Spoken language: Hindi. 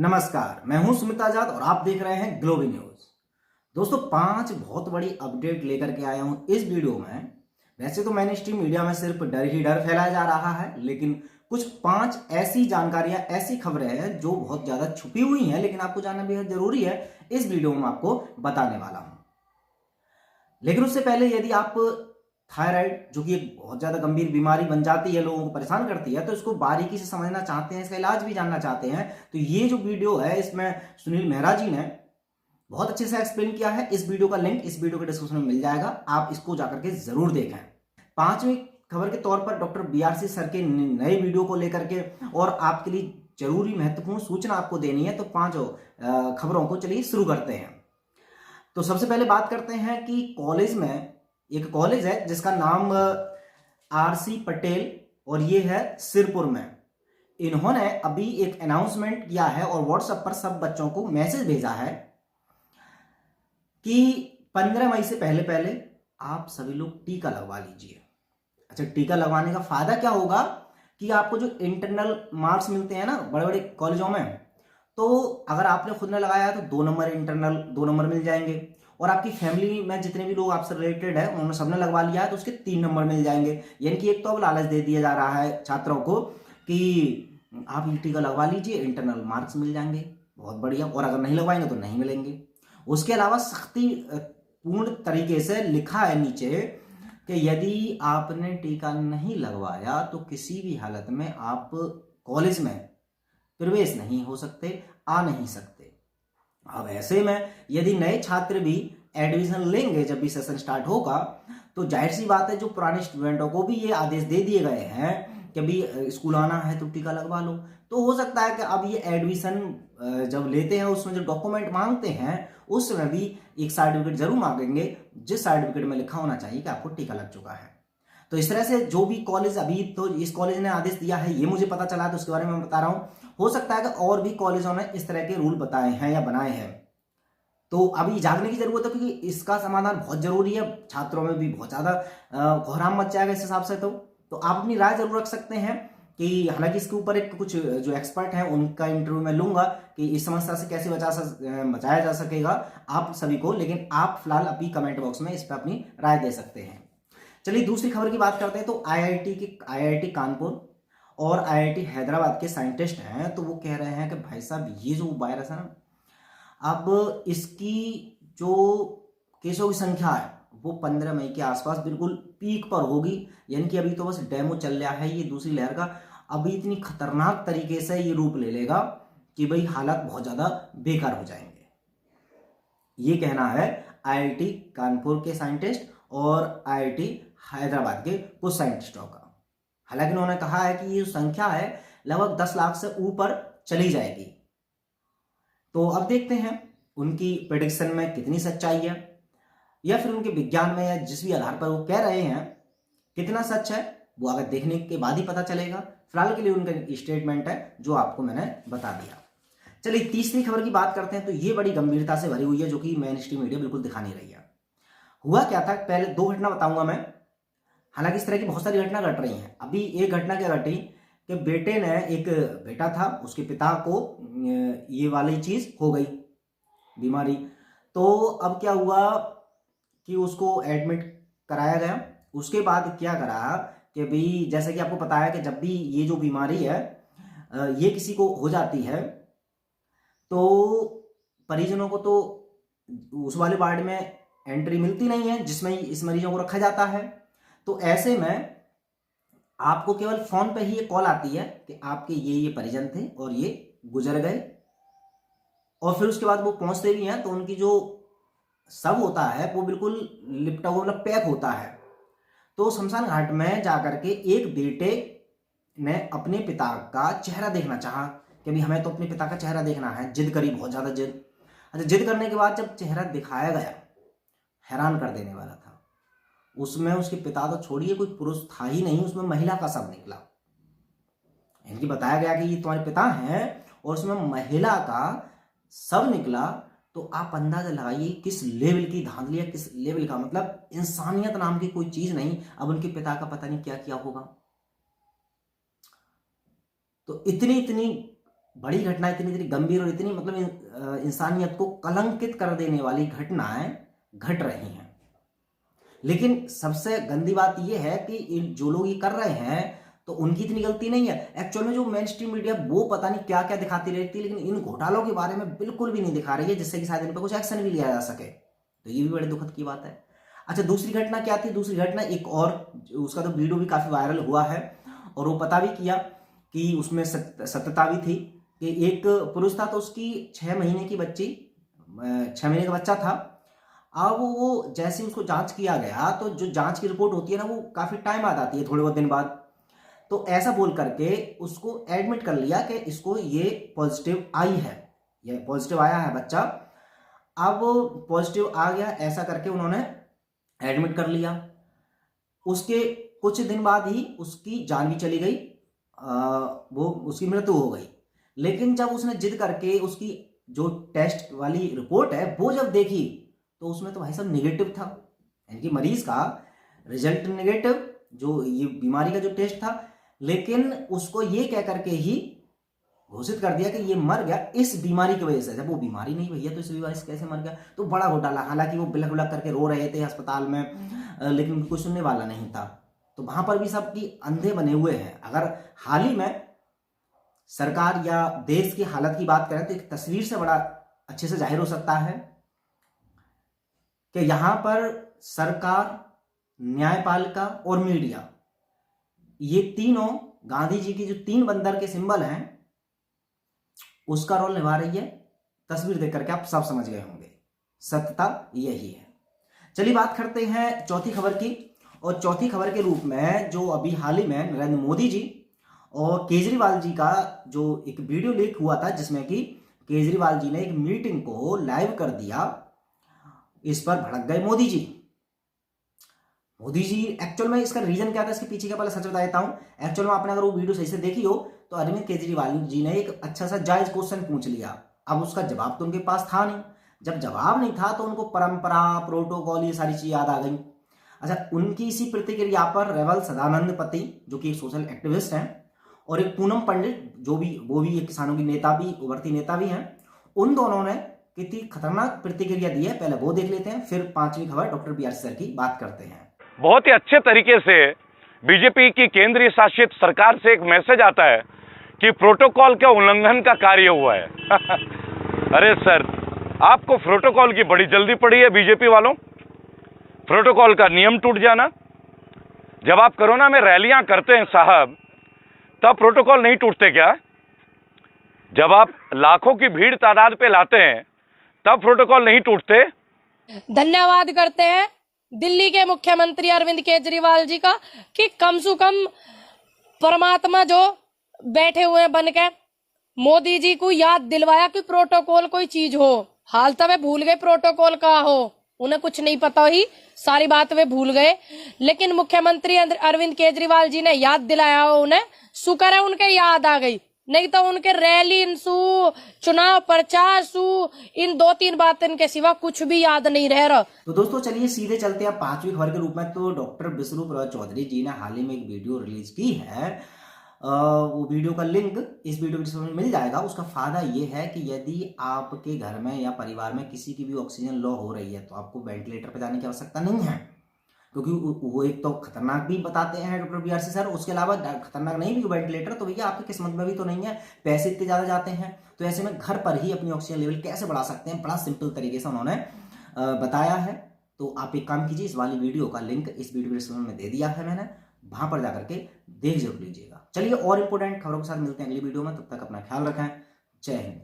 नमस्कार, मैं हूं सुमित आजाद और आप देख रहे हैं ग्लोबल न्यूज। दोस्तों, 5 बहुत बड़ी अपडेट लेकर के आया हूं इस वीडियो में। वैसे तो मैंने स्ट्रीम मीडिया में सिर्फ डर ही डर फैलाया जा रहा है, लेकिन कुछ 5 ऐसी जानकारियां, ऐसी खबरें हैं जो बहुत ज्यादा छुपी हुई हैं, लेकिन आपको जानना बेहद जरूरी है। इस वीडियो में आपको बताने वाला हूं। लेकिन उससे पहले, यदि आप थायराइड, जो कि एक बहुत ज्यादा गंभीर बीमारी बन जाती है, लोगों को परेशान करती है, तो इसको बारीकी से समझना चाहते हैं, इसका इलाज भी जानना चाहते हैं, तो ये जो वीडियो है इसमें सुनील मेहरा जी ने बहुत अच्छे से एक्सप्लेन किया है। इस वीडियो का लिंक इस वीडियो के डिस्क्रिप्शन में मिल जाएगा, आप इसको जाकर के जरूर देखें। 5वीं खबर के तौर पर डॉक्टर बीआरसी सर के नए वीडियो को लेकर के और आपके लिए जरूरी महत्वपूर्ण सूचना आपको देनी है, तो 5 खबरों को चलिए शुरू करते हैं। तो सबसे पहले बात करते हैं कि कॉलेज में, एक कॉलेज है जिसका नाम आरसी पटेल और ये है सिरपुर में। इन्होंने अभी एक अनाउंसमेंट किया है और व्हाट्सएप पर सब बच्चों को मैसेज भेजा है कि 15 मई से पहले पहले आप सभी लोग टीका लगवा लीजिए। अच्छा, टीका लगवाने का फायदा क्या होगा कि आपको जो इंटरनल मार्क्स मिलते हैं ना बड़े बड़े कॉलेजों में, तो अगर आपने खुद ने लगाया है तो 2 नंबर इंटरनल 2 नंबर मिल जाएंगे, और आपकी फैमिली में जितने भी लोग आपसे रिलेटेड है उन्होंने सबने लगवा लिया है तो उसके 3 नंबर मिल जाएंगे। यानी कि एक तो अब लालच दे दिया जा रहा है छात्रों को कि आप ये टीका लगवा लीजिए, इंटरनल मार्क्स मिल जाएंगे, बहुत बढ़िया, और अगर नहीं लगवाएंगे तो नहीं मिलेंगे। उसके अलावा सख्ती पूर्ण तरीके से लिखा है नीचे कि यदि आपने टीका नहीं लगवाया तो किसी भी हालत में आप कॉलेज में प्रवेश नहीं हो सकते, आ नहीं सकते। अब ऐसे में यदि नए छात्र भी एडमिशन लेंगे जब भी सेशन स्टार्ट होगा, तो जाहिर सी बात है जो पुराने स्टूडेंटों को भी ये आदेश दे दिए गए हैं कि अभी स्कूल आना है तो टीका लगवा लो। तो हो सकता है कि अब ये एडमिशन जब लेते हैं उसमें जो डॉक्यूमेंट मांगते हैं उसमें भी एक सर्टिफिकेट जरूर मांगेंगे, जिस सर्टिफिकेट में लिखा होना चाहिए कि आपको टीका लग चुका है। तो इस तरह से जो भी कॉलेज, अभी तो इस कॉलेज ने आदेश दिया है ये मुझे पता चला, तो उसके बारे में मैं बता रहा हूं। हो सकता है कि और भी कॉलेजों ने इस तरह के रूल बताए हैं या बनाए हैं, तो अभी जागने की जरूरत है, क्योंकि इसका समाधान बहुत जरूरी है। छात्रों में भी बहुत ज्यादा कोहराम मच जाएगा इस हिसाब से। तो आप अपनी राय जरूर रख सकते हैं कि, हालांकि इसके ऊपर एक कुछ जो एक्सपर्ट हैं उनका इंटरव्यू मैं लूंगा कि इस समस्या से कैसे बचाया जा सकेगा आप सभी को, लेकिन आप फिलहाल अभी कमेंट बॉक्स में इस पर अपनी राय दे सकते हैं। चलिए दूसरी खबर की बात करते हैं। तो आईआईटी कानपुर और आईआईटी हैदराबाद के साइंटिस्ट हैं, तो वो कह रहे हैं कि भाई साहब ये जो वायरस है ना, अब इसकी जो केसों की संख्या है वो 15 मई के आसपास बिल्कुल पीक पर होगी। यानी कि अभी तो बस डेमो चल रहा है ये दूसरी लहर का, अभी इतनी खतरनाक तरीके से ये रूप ले लेगा कि भाई हालात बहुत ज्यादा बेकार हो जाएंगे। ये कहना है आईआईटी कानपुर के साइंटिस्ट और आईआईटी हैदराबाद के कुछ साइंटिस्टों का। हालांकि उन्होंने कहा है कि ये संख्या है लगभग 10 लाख से ऊपर चली जाएगी। तो अब देखते हैं उनकी प्रेडिक्शन में कितनी सच्चाई है, या फिर उनके विज्ञान में, या जिस भी आधार पर वो कह रहे हैं कितना सच है, वो आगे देखने के बाद ही पता चलेगा। फिलहाल के लिए उनका स्टेटमेंट है जो आपको मैंने बता दिया। चलिए तीसरी खबर की बात करते हैं। तो ये बड़ी गंभीरता से भरी हुई है, जो कि मेन स्ट्रीम मीडिया बिल्कुल दिखा नहीं रही है। हुआ क्या था, पहले 2 घटना बताऊंगा मैं। हालांकि इस तरह की बहुत सारी घटना घट रही हैं। अभी एक घटना क्या घटी कि बेटे ने, एक बेटा था, उसके पिता को ये वाली चीज हो गई, बीमारी। तो अब क्या हुआ कि उसको एडमिट कराया गया। उसके बाद क्या करा कि भाई, जैसे कि आपको पता है कि जब भी ये जो बीमारी है ये किसी को हो जाती है तो परिजनों को तो उस वाले वार्ड में एंट्री मिलती नहीं है जिसमें इस मरीजों को रखा जाता है। तो ऐसे में आपको केवल फोन पे ही ये कॉल आती है कि आपके ये परिजन थे और ये गुजर गए, और फिर उसके बाद वो पहुंचते भी हैं तो उनकी जो शव होता है वो बिल्कुल लिपटा हुआ, मतलब पैक होता है। तो शमशान घाट में जाकर के एक बेटे ने अपने पिता का चेहरा देखना चाहा कि भाई हमें तो अपने पिता का चेहरा देखना है, जिद करी, बहुत ज्यादा जिद। अच्छा, जिद करने के बाद जब चेहरा दिखाया गया, हैरान कर देने वाला था। उसमें उसके पिता तो छोड़िए, कोई पुरुष था ही नहीं, उसमें महिला का शव निकला। इनकी बताया गया कि ये तुम्हारे पिता हैं और उसमें महिला का शव निकला। तो आप अंदाजा लगाइए किस लेवल की धांधली है, किस लेवल का, मतलब इंसानियत नाम की कोई चीज नहीं। अब उनके पिता का पता नहीं क्या किया होगा। तो इतनी इतनी बड़ी घटना, इतनी इतनी गंभीर और इतनी मतलब इंसानियत को कलंकित कर देने वाली घटनाएं घट रही हैं। लेकिन सबसे गंदी बात यह है कि जो लोग ये कर रहे हैं तो उनकी इतनी गलती नहीं है। एक्चुअल में जो मेन स्ट्रीम मीडिया वो पता नहीं क्या क्या दिखाती रहती है, लेकिन इन घोटालों के बारे में बिल्कुल भी नहीं दिखा रही है, जिससे कि शायद इन पर कुछ एक्शन भी लिया जा सके। तो ये भी बड़े दुखद की बात है। अच्छा, दूसरी घटना क्या थी? दूसरी घटना एक और, उसका तो वीडियो भी काफी वायरल हुआ है और वो पता भी किया कि उसमें सत्यता भी थी कि एक पुरुष था तो उसकी 6 महीने की बच्ची, 6 महीने का बच्चा था। अब वो जैसे उसको जांच किया गया तो जो जांच की रिपोर्ट होती है ना, वो काफी टाइम बाद आती है, थोड़े बहुत दिन बाद। तो ऐसा बोल करके उसको एडमिट कर लिया कि इसको ये पॉजिटिव आई है, ये पॉजिटिव आया है बच्चा। अब पॉजिटिव आ गया ऐसा करके उन्होंने एडमिट कर लिया। उसके कुछ दिन बाद ही उसकी जान भी चली गई, वो उसकी मृत्यु हो गई। लेकिन जब उसने जिद करके उसकी जो टेस्ट वाली रिपोर्ट है वो जब देखी तो उसमें तो भाई साहब निगेटिव था, यानी कि मरीज का रिजल्ट निगेटिव, जो ये बीमारी का जो टेस्ट था। लेकिन उसको ये कह करके ही घोषित कर दिया कि ये मर गया इस बीमारी की वजह से। जब वो बीमारी नहीं भैया तो इस बीमारी से कैसे मर गया? तो बड़ा घोटाला। हालांकि वो बिलख बिलख करके रो रहे थे अस्पताल में, लेकिन कोई सुनने वाला नहीं था। तो वहां पर भी सबकी अंधे बने हुए हैं। अगर हाल ही में सरकार या देश की हालत की बात करें तो एक तस्वीर से बड़ा अच्छे से जाहिर हो सकता है कि यहां पर सरकार, न्यायपालिका और मीडिया, ये तीनों गांधी जी की जो 3 बंदर के सिंबल हैं उसका रोल निभा रही है। तस्वीर देख करके आप सब समझ गए होंगे, सत्यता यही है। चलिए बात करते हैं चौथी खबर की। और चौथी खबर के रूप में जो अभी हाल ही में नरेंद्र मोदी जी और केजरीवाल जी का जो एक वीडियो लीक हुआ था, जिसमें कि केजरीवाल जी ने एक मीटिंग को लाइव कर दिया, इस पर भड़क गए मोदी जी। मोदी जी एक्चुअल में इसका रीजन क्या था, इसके पीछे का पहले सच बता देता हूं। एक्चुअल में आपने अगर वो वीडियो सही से देखी हो तो अरविंद केजरीवाल जी ने एक अच्छा सा जायज क्वेश्चन पूछ लिया। अब उसका जवाब तो उनके पास था नहीं। जब जवाब नहीं था तो उनको परंपरा, प्रोटोकॉल, ये सारी चीज याद आ गई। अच्छा, उनकी इसी प्रतिक्रिया पर रेवल सदानंद पति, जो कि एक सोशल एक्टिविस्ट हैं, और एक पूनम पंडित, जो भी वो भी एक किसानों की नेता भी, उभरती नेता भी हैं, उन दोनों ने कितनी खतरनाक प्रतिक्रिया दी है, पहले वो देख लेते हैं, फिर 5वीं खबर डॉक्टर BRC सर की बात करते हैं। बहुत ही अच्छे तरीके से बीजेपी की केंद्रीय शासित सरकार से एक मैसेज आता है कि प्रोटोकॉल के उल्लंघन का कार्य हुआ है। अरे सर, आपको प्रोटोकॉल की बड़ी जल्दी पड़ी है बीजेपी वालों। प्रोटोकॉल का नियम टूट जाना। जब आप कोरोना में रैलियां करते हैं साहब, तब प्रोटोकॉल नहीं टूटते क्या? जब आप लाखों की भीड़ तादाद पे लाते हैं तब प्रोटोकॉल नहीं टूटते? धन्यवाद करते हैं दिल्ली के मुख्यमंत्री अरविंद केजरीवाल जी का कि कम से कम परमात्मा जो बैठे हुए बन के मोदी जी को याद दिलवाया कि प्रोटोकॉल कोई चीज हो। हाल तक वे भूल गए प्रोटोकॉल का हो, उन्हें कुछ नहीं पता ही, सारी बात वे भूल गए। लेकिन मुख्यमंत्री अरविंद केजरीवाल जी ने याद दिलाया उन्हें, शुक्र है उनके याद आ गई, नहीं तो उनके रैली सु, चुनाव प्रचार सु, इन 2-3 बातों के सिवा कुछ भी याद नहीं रह रहा। तो दोस्तों चलिए सीधे चलते हैं 5वीं खबर के रूप में। तो डॉक्टर विष्णु प्रसाद चौधरी जी ने हाल ही में एक वीडियो रिलीज की है। वो वीडियो का लिंक इस वीडियो डिस्क्रिप्शन में मिल जाएगा। उसका फायदा ये है कि यदि आपके घर में या परिवार में किसी की भी ऑक्सीजन लो हो रही है तो आपको वेंटिलेटर पर जाने की आवश्यकता नहीं है, क्योंकि वो एक तो खतरनाक भी बताते हैं डॉक्टर BRC सर, उसके अलावा खतरनाक नहीं भी वेंटिलेटर तो भैया आपकी किस्मत में भी तो नहीं है, पैसे इतने ज़्यादा जाते हैं। तो ऐसे में घर पर ही अपनी ऑक्सीजन लेवल कैसे बढ़ा सकते हैं, बड़ा सिंपल तरीके से उन्होंने बताया है। तो आप एक काम कीजिए, इस वाली वीडियो का लिंक इस वीडियो डिस्क्रिप्शन में दे दिया है मैंने, वहां पर जाकर के देख जरूर लीजिएगा। चलिए और इंपॉर्टेंट खबरों के साथ मिलते हैं अगली वीडियो में, तब तक अपना ख्याल रखें। जय हिंद।